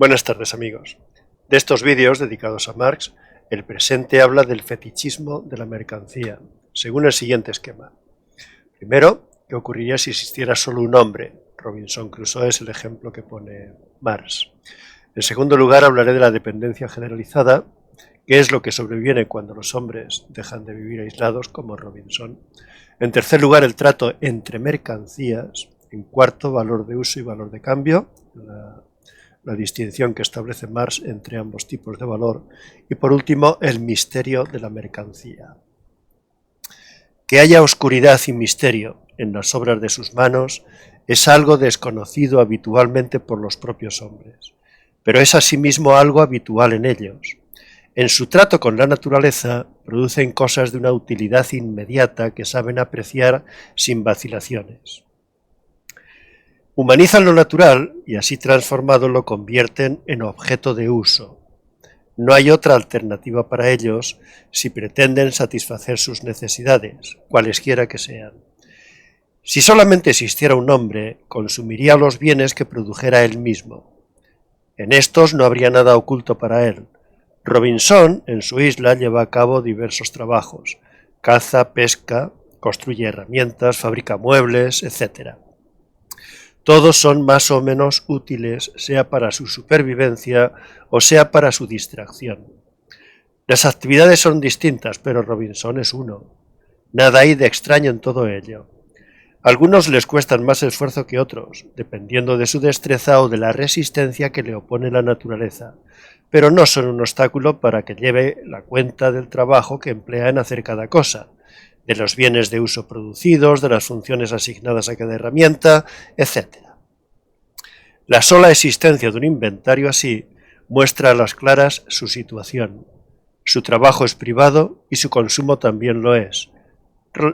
Buenas tardes, amigos. De estos vídeos dedicados a Marx, el presente habla del fetichismo de la mercancía, según el siguiente esquema. Primero, ¿qué ocurriría si existiera solo un hombre? Robinson Crusoe es el ejemplo que pone Marx. En segundo lugar, hablaré de la dependencia generalizada, que es lo que sobreviene cuando los hombres dejan de vivir aislados, como Robinson. En tercer lugar, el trato entre mercancías. En cuarto, valor de uso y valor de cambio, la distinción que establece Marx entre ambos tipos de valor. Y por último, el misterio de la mercancía. Que haya oscuridad y misterio en las obras de sus manos es algo desconocido habitualmente por los propios hombres, pero es asimismo algo habitual en ellos. En su trato con la naturaleza producen cosas de una utilidad inmediata que saben apreciar sin vacilaciones. Humanizan lo natural y así transformado lo convierten en objeto de uso. No hay otra alternativa para ellos si pretenden satisfacer sus necesidades, cualesquiera que sean. Si solamente existiera un hombre, consumiría los bienes que produjera él mismo. En estos no habría nada oculto para él. Robinson, en su isla, lleva a cabo diversos trabajos: caza, pesca, construye herramientas, fabrica muebles, etc. Todos son más o menos útiles, sea para su supervivencia o sea para su distracción. Las actividades son distintas, pero Robinson es uno. Nada hay de extraño en todo ello. Algunos les cuestan más esfuerzo que otros, dependiendo de su destreza o de la resistencia que le opone la naturaleza, pero no son un obstáculo para que lleve la cuenta del trabajo que emplea en hacer cada cosa, de los bienes de uso producidos, de las funciones asignadas a cada herramienta, etc. La sola existencia de un inventario así muestra a las claras su situación. Su trabajo es privado y su consumo también lo es.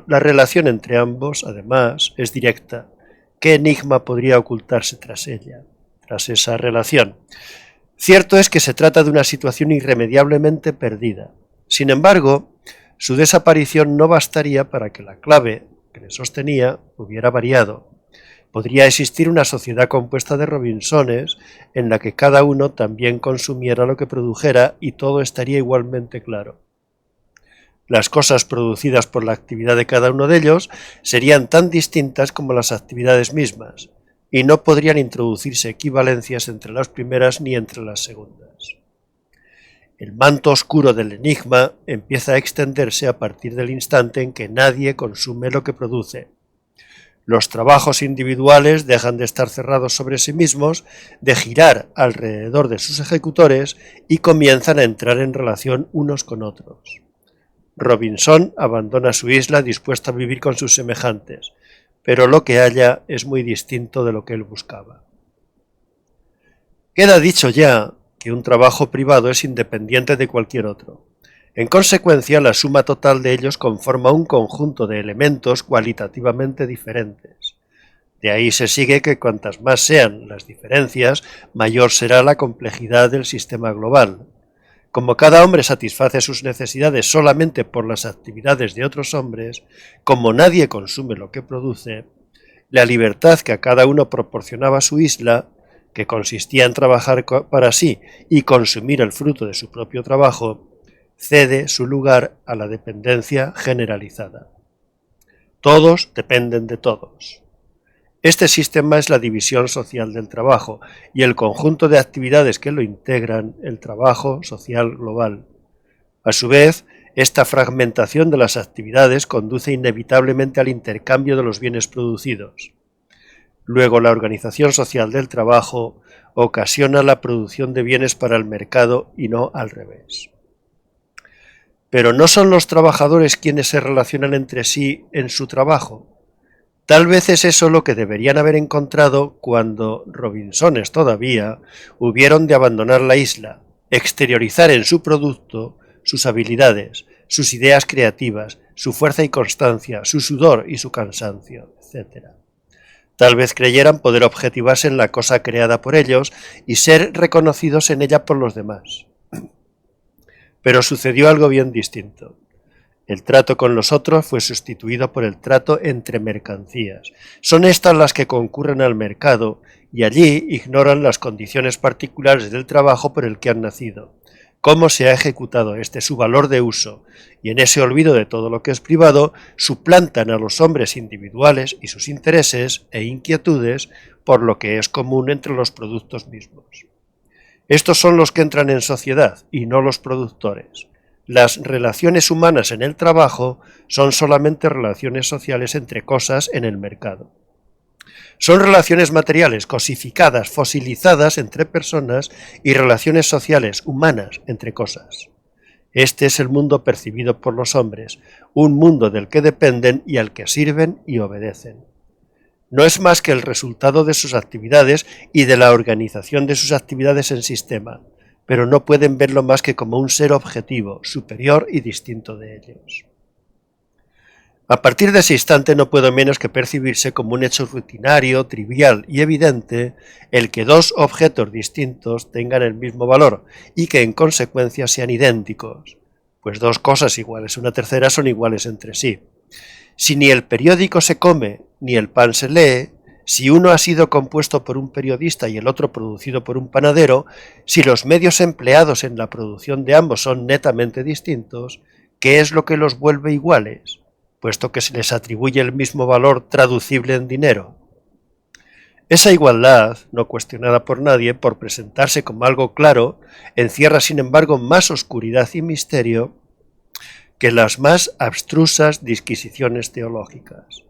La relación entre ambos, además, es directa. ¿Qué enigma podría ocultarse tras ella, tras esa relación? Cierto es que se trata de una situación irremediablemente perdida. Sin embargo, su desaparición no bastaría para que la clave que le sostenía hubiera variado. Podría existir una sociedad compuesta de Robinsones en la que cada uno también consumiera lo que produjera y todo estaría igualmente claro. Las cosas producidas por la actividad de cada uno de ellos serían tan distintas como las actividades mismas, y no podrían introducirse equivalencias entre las primeras ni entre las segundas. El manto oscuro del enigma empieza a extenderse a partir del instante en que nadie consume lo que produce. Los trabajos individuales dejan de estar cerrados sobre sí mismos, de girar alrededor de sus ejecutores y comienzan a entrar en relación unos con otros. Robinson abandona su isla dispuesto a vivir con sus semejantes, pero lo que halla es muy distinto de lo que él buscaba. Queda dicho ya que un trabajo privado es independiente de cualquier otro. En consecuencia, la suma total de ellos conforma un conjunto de elementos cualitativamente diferentes. De ahí se sigue que cuantas más sean las diferencias, mayor será la complejidad del sistema global. Como cada hombre satisface sus necesidades solamente por las actividades de otros hombres, como nadie consume lo que produce, la libertad que a cada uno proporcionaba su isla, que consistía en trabajar para sí y consumir el fruto de su propio trabajo, cede su lugar a la dependencia generalizada. Todos dependen de todos. Este sistema es la división social del trabajo y el conjunto de actividades que lo integran, el trabajo social global. A su vez, esta fragmentación de las actividades conduce inevitablemente al intercambio de los bienes producidos. Luego, la organización social del trabajo ocasiona la producción de bienes para el mercado y no al revés. Pero ¿no son los trabajadores quienes se relacionan entre sí en su trabajo? Tal vez es eso lo que deberían haber encontrado cuando Robinsones todavía hubieron de abandonar la isla, exteriorizar en su producto sus habilidades, sus ideas creativas, su fuerza y constancia, su sudor y su cansancio, etc. Tal vez creyeran poder objetivarse en la cosa creada por ellos y ser reconocidos en ella por los demás. Pero sucedió algo bien distinto. El trato con los otros fue sustituido por el trato entre mercancías. Son estas las que concurren al mercado y allí ignoran las condiciones particulares del trabajo por el que han nacido, cómo se ha ejecutado su valor de uso, y en ese olvido de todo lo que es privado, suplantan a los hombres individuales y sus intereses e inquietudes por lo que es común entre los productos mismos. Estos son los que entran en sociedad y no los productores. Las relaciones humanas en el trabajo son solamente relaciones sociales entre cosas en el mercado. Son relaciones materiales cosificadas, fosilizadas entre personas y relaciones sociales humanas entre cosas. Este es el mundo percibido por los hombres, un mundo del que dependen y al que sirven y obedecen. No es más que el resultado de sus actividades y de la organización de sus actividades en sistema, pero no pueden verlo más que como un ser objetivo, superior y distinto de ellos. A partir de ese instante no puede menos que percibirse como un hecho rutinario, trivial y evidente el que dos objetos distintos tengan el mismo valor y que en consecuencia sean idénticos, pues dos cosas iguales a una tercera son iguales entre sí. Si ni el periódico se come ni el pan se lee, si uno ha sido compuesto por un periodista y el otro producido por un panadero, si los medios empleados en la producción de ambos son netamente distintos, ¿qué es lo que los vuelve iguales? Puesto que se les atribuye el mismo valor traducible en dinero. Esa igualdad, no cuestionada por nadie, por presentarse como algo claro, encierra sin embargo más oscuridad y misterio que las más abstrusas disquisiciones teológicas,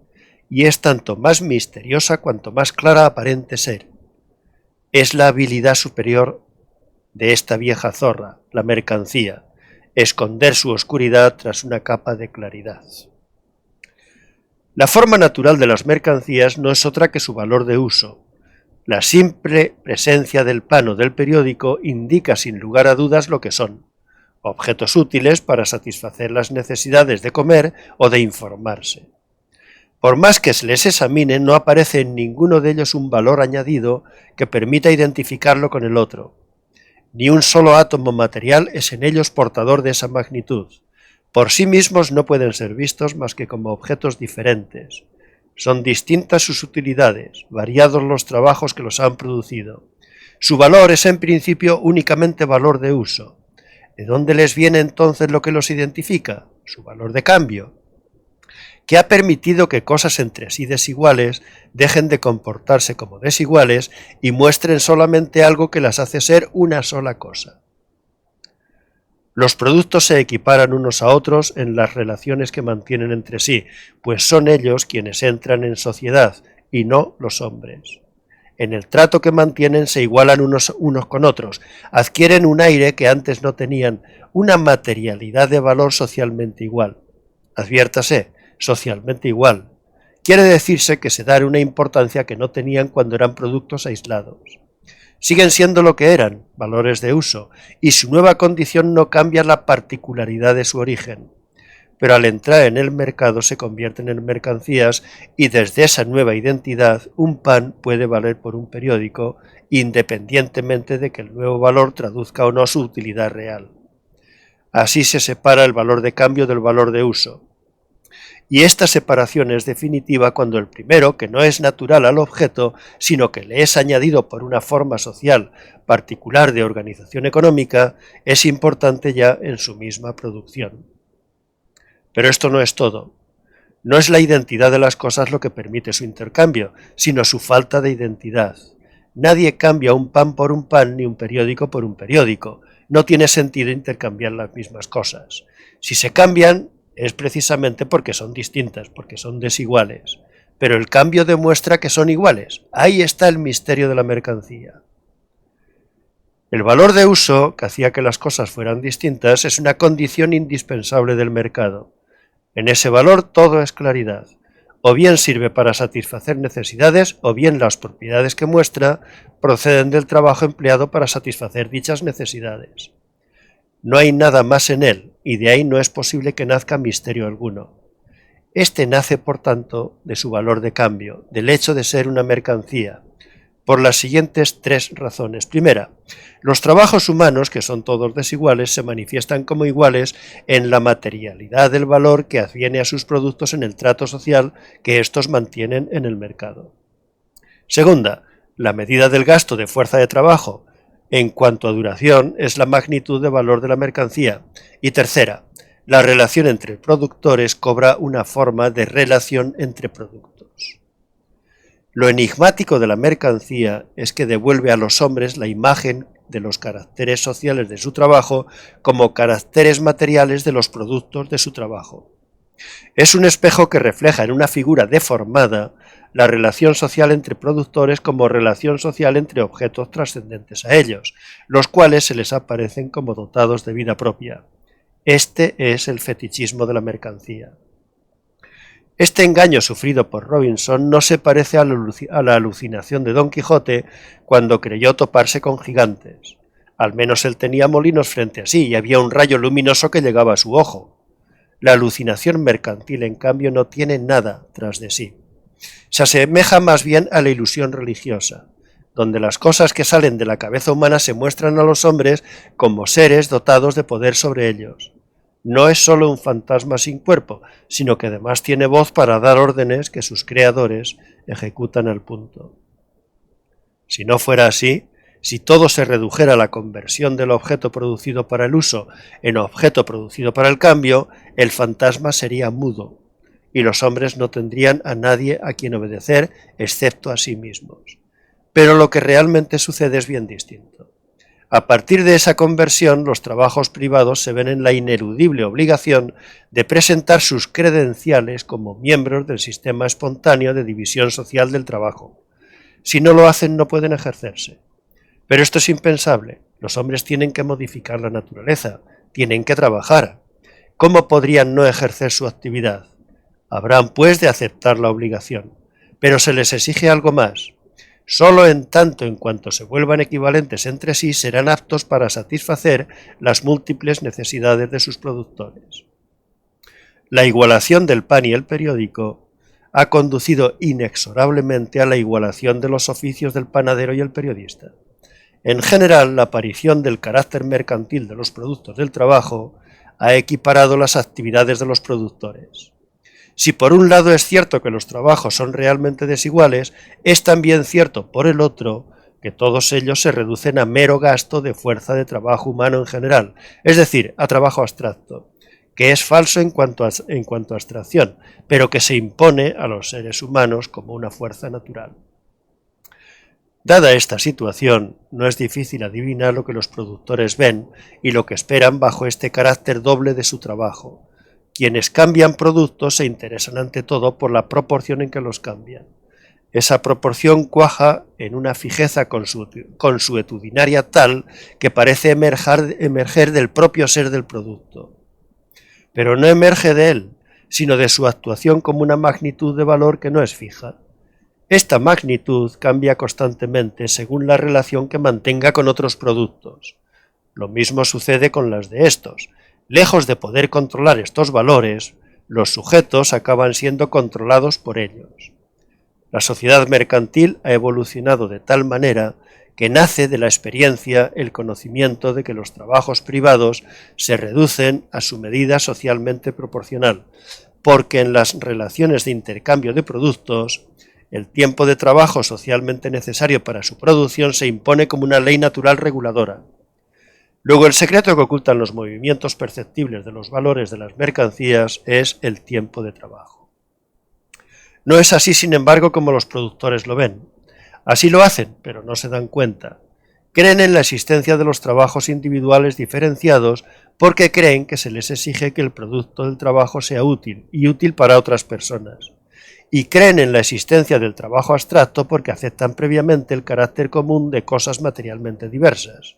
y es tanto más misteriosa cuanto más clara aparente ser. Es la habilidad superior de esta vieja zorra, la mercancía, esconder su oscuridad tras una capa de claridad. La forma natural de las mercancías no es otra que su valor de uso. La simple presencia del pan o del periódico indica sin lugar a dudas lo que son: objetos útiles para satisfacer las necesidades de comer o de informarse. Por más que se les examine, no aparece en ninguno de ellos un valor añadido que permita identificarlo con el otro. Ni un solo átomo material es en ellos portador de esa magnitud. Por sí mismos no pueden ser vistos más que como objetos diferentes. Son distintas sus utilidades, variados los trabajos que los han producido. Su valor es en principio únicamente valor de uso. ¿De dónde les viene entonces lo que los identifica? Su valor de cambio, que ha permitido que cosas entre sí desiguales dejen de comportarse como desiguales y muestren solamente algo que las hace ser una sola cosa. Los productos se equiparan unos a otros en las relaciones que mantienen entre sí, pues son ellos quienes entran en sociedad y no los hombres. En el trato que mantienen se igualan unos con otros, adquieren un aire que antes no tenían, una materialidad de valor socialmente igual. Adviértase, socialmente igual. Quiere decirse que se dan una importancia que no tenían cuando eran productos aislados. Siguen siendo lo que eran, valores de uso, y su nueva condición no cambia la particularidad de su origen. Pero al entrar en el mercado se convierten en mercancías y desde esa nueva identidad un pan puede valer por un periódico independientemente de que el nuevo valor traduzca o no su utilidad real. Así se separa el valor de cambio del valor de uso. Y esta separación es definitiva cuando el primero, que no es natural al objeto, sino que le es añadido por una forma social particular de organización económica, es importante ya en su misma producción. Pero esto no es todo. No es la identidad de las cosas lo que permite su intercambio, sino su falta de identidad. Nadie cambia un pan por un pan ni un periódico por un periódico. No tiene sentido intercambiar las mismas cosas. Si se cambian, es precisamente porque son distintas, porque son desiguales. Pero el cambio demuestra que son iguales. Ahí está el misterio de la mercancía. El valor de uso, que hacía que las cosas fueran distintas, es una condición indispensable del mercado. En ese valor todo es claridad. O bien sirve para satisfacer necesidades, o bien las propiedades que muestra proceden del trabajo empleado para satisfacer dichas necesidades. No hay nada más en él, y de ahí no es posible que nazca misterio alguno. Este nace, por tanto, de su valor de cambio, del hecho de ser una mercancía, por las siguientes tres razones. Primera, los trabajos humanos, que son todos desiguales, se manifiestan como iguales en la materialidad del valor que adviene a sus productos en el trato social que éstos mantienen en el mercado. Segunda, la medida del gasto de fuerza de trabajo en cuanto a duración es la magnitud de valor de la mercancía. Y tercera, la relación entre productores cobra una forma de relación entre productos. Lo enigmático de la mercancía es que devuelve a los hombres la imagen de los caracteres sociales de su trabajo como caracteres materiales de los productos de su trabajo. Es un espejo que refleja en una figura deformada la relación social entre productores como relación social entre objetos trascendentes a ellos, los cuales se les aparecen como dotados de vida propia. Este es el fetichismo de la mercancía. Este engaño sufrido por Robinson no se parece a la alucinación de Don Quijote cuando creyó toparse con gigantes. Al menos él tenía molinos frente a sí y había un rayo luminoso que llegaba a su ojo. La alucinación mercantil, en cambio, no tiene nada tras de sí. Se asemeja más bien a la ilusión religiosa, donde las cosas que salen de la cabeza humana se muestran a los hombres como seres dotados de poder sobre ellos. No es sólo un fantasma sin cuerpo, sino que además tiene voz para dar órdenes que sus creadores ejecutan al punto. Si no fuera así, si todo se redujera a la conversión del objeto producido para el uso en objeto producido para el cambio, el fantasma sería mudo, y los hombres no tendrían a nadie a quien obedecer excepto a sí mismos. Pero lo que realmente sucede es bien distinto. A partir de esa conversión, los trabajos privados se ven en la ineludible obligación de presentar sus credenciales como miembros del sistema espontáneo de división social del trabajo. Si no lo hacen, no pueden ejercerse. Pero esto es impensable. Los hombres tienen que modificar la naturaleza, tienen que trabajar. ¿Cómo podrían no ejercer su actividad? Habrán, pues, de aceptar la obligación. Pero se les exige algo más. Solo en tanto en cuanto se vuelvan equivalentes entre sí serán aptos para satisfacer las múltiples necesidades de sus productores. La igualación del pan y el periódico ha conducido inexorablemente a la igualación de los oficios del panadero y el periodista. En general, la aparición del carácter mercantil de los productos del trabajo ha equiparado las actividades de los productores. Si por un lado es cierto que los trabajos son realmente desiguales, es también cierto por el otro que todos ellos se reducen a mero gasto de fuerza de trabajo humano en general, es decir, a trabajo abstracto, que es falso en cuanto a abstracción, pero que se impone a los seres humanos como una fuerza natural. Dada esta situación, no es difícil adivinar lo que los productores ven y lo que esperan bajo este carácter doble de su trabajo. Quienes cambian productos se interesan ante todo por la proporción en que los cambian. Esa proporción cuaja en una fijeza consuetudinaria tal que parece emerger del propio ser del producto. Pero no emerge de él, sino de su actuación como una magnitud de valor que no es fija. Esta magnitud cambia constantemente según la relación que mantenga con otros productos. Lo mismo sucede con las de estos. Lejos de poder controlar estos valores, los sujetos acaban siendo controlados por ellos. La sociedad mercantil ha evolucionado de tal manera que nace de la experiencia el conocimiento de que los trabajos privados se reducen a su medida socialmente proporcional, porque en las relaciones de intercambio de productos, el tiempo de trabajo socialmente necesario para su producción se impone como una ley natural reguladora. Luego, el secreto que ocultan los movimientos perceptibles de los valores de las mercancías es el tiempo de trabajo. No es así, sin embargo, como los productores lo ven. Así lo hacen, pero no se dan cuenta. Creen en la existencia de los trabajos individuales diferenciados porque creen que se les exige que el producto del trabajo sea útil y útil para otras personas. Y creen en la existencia del trabajo abstracto porque aceptan previamente el carácter común de cosas materialmente diversas.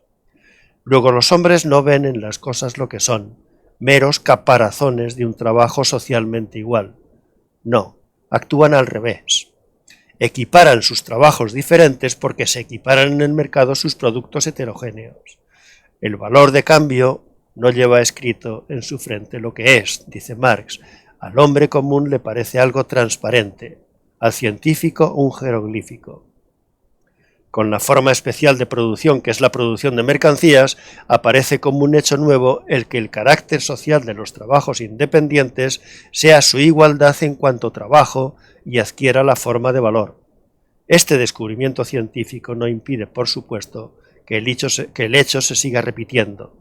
Luego los hombres no ven en las cosas lo que son, meros caparazones de un trabajo socialmente igual. No, actúan al revés. Equiparan sus trabajos diferentes porque se equiparan en el mercado sus productos heterogéneos. El valor de cambio no lleva escrito en su frente lo que es, dice Marx. Al hombre común le parece algo transparente, al científico un jeroglífico. Con la forma especial de producción que es la producción de mercancías, aparece como un hecho nuevo el que el carácter social de los trabajos independientes sea su igualdad en cuanto trabajo y adquiera la forma de valor. Este descubrimiento científico no impide, por supuesto, que el hecho se siga repitiendo,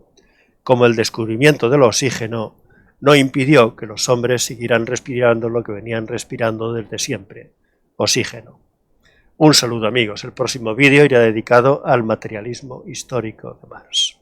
como el descubrimiento del oxígeno no impidió que los hombres siguieran respirando lo que venían respirando desde siempre, oxígeno. Un saludo amigos, el próximo vídeo irá dedicado al materialismo histórico de Marx.